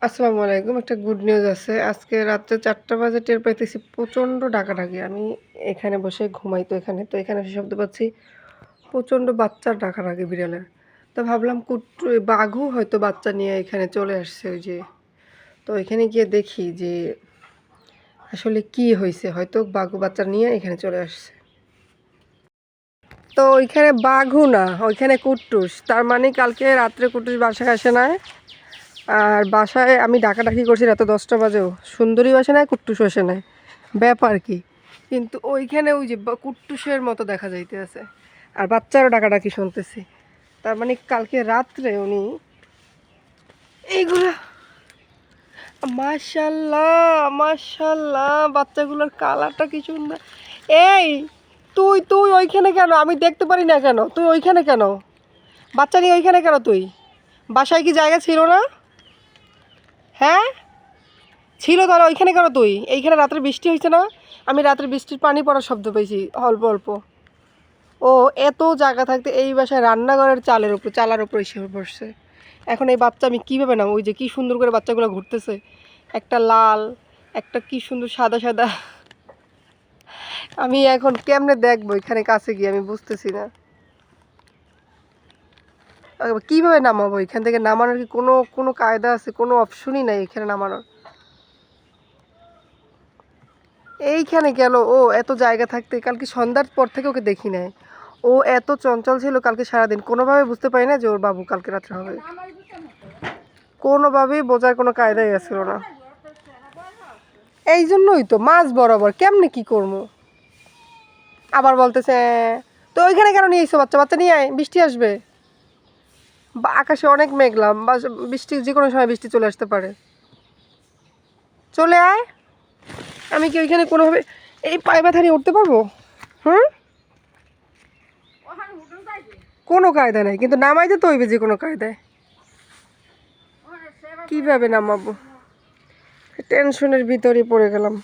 আসসালামু আলাইকুম। একটা গুড নিউজ আছে। আজকে রাত্রে ৪টা বাজে টের পাইতেছি প্রচণ্ড ডাকাডাকি। আমি এখানে বসে ঘুমাই তো এখানে। তো এখানে এসে শব্দ পাচ্ছি প্রচণ্ড বাচ্চার ডাকাডাকি বিড়ালের। তো ভাবলাম বাঘও হয়তো বাচ্চা নিয়ে এখানে চলে আসছে ওই যে। তো এখানে গিয়ে দেখি যে আসলে কি হইছে। হয়তো বাঘও বাচ্চা নিয়ে এখানে চলে আসছে। তো ওইখানে বাঘও না, ওইখানে কুট্টুস। তার মানে কালকে রাত্রে কুট্টুস বাসায় আসে নাই। আর বাসায় আমি ডাকাডাকি করছি রাতে 10টা বাজেও, সুন্দরী আসে নাই, কুট্টুসও আসে নাই। ব্যাপার কি? কিন্তু ওইখানে ওই যে কুট্টুসের মতো দেখা যাইতে আছে, আর বাচ্চারও ডাকাডাকি শুনতেছি। তার মানে কালকে রাত্রে উনি এইগুলা। মাশাল্লাহ, মাশাল্লাহ, বাচ্চাগুলোর কালারটা কি সুন্দর। এই তুই তুই ওইখানে কেন? আমি দেখতে পারি না কেন? তুই ওইখানে কেন? বাচ্চা নিয়ে ওইখানে কেন? তুই বাসায় কি জায়গা ছিল না? হ্যাঁ ছিল, তাহলে ওইখানে কেন? তুই এইখানে রাত্রে বৃষ্টি হয়েছে না? আমি রাত্রে বৃষ্টির পানি পড়ার শব্দ পেয়েছি অল্প অল্প। ও এত জায়গা থাকতে এই বাসায় রান্নাঘরের চালার উপর এসে বসছে। এখন এই বাচ্চা আমি কীভাবে নাম? ওই যে কী সুন্দর করে বাচ্চাগুলো ঘুরতেছে, একটা লাল, একটা কি সুন্দর সাদা সাদা। আমি এখন কেমনে দেখবো এখানে কাছে গিয়ে? আমি বুঝতেছি না কীভাবে নামাবো। এখান থেকে নামানোর কি কোনো কোনো কায়দা আছে? কোনো অপশনই নাই এখানে নামানোর। এইখানে গেল ও এত জায়গা থাকতে, কালকে সন্ধ্যার পর থেকে ওকে দেখি নাই। ও এত চঞ্চল ছিল কালকে সারাদিন, কোনোভাবে বুঝতে পারি না যে ওর বাবু কালকে রাত্রে হবে। কোনোভাবেই বোঝার কোনো কায়দাই আসছিল না। এই জন্যই তো মাছ বরাবর কেমনে কি করবো। আবার বলতেছে তো ওইখানে কেন নিয়ে এসো? বাচ্চা বাচ্চা নিয়ে আয়, বৃষ্টি আসবে। আকাশে অনেক মেঘলাম, বা বৃষ্টি যে কোনো সময় বৃষ্টি চলে আসতে পারে। চলে আয়। আমি কি ওইখানে কোনোভাবে এই পায়ে ব্যথা নিয়ে উঠতে পারবো? হুম, কোনো কায়দা নাই, কিন্তু নামাইতে তো হইবে যে কোনো কায়দায়। কীভাবে নামাবো? টেনশনের ভিতরে পড়ে গেলাম।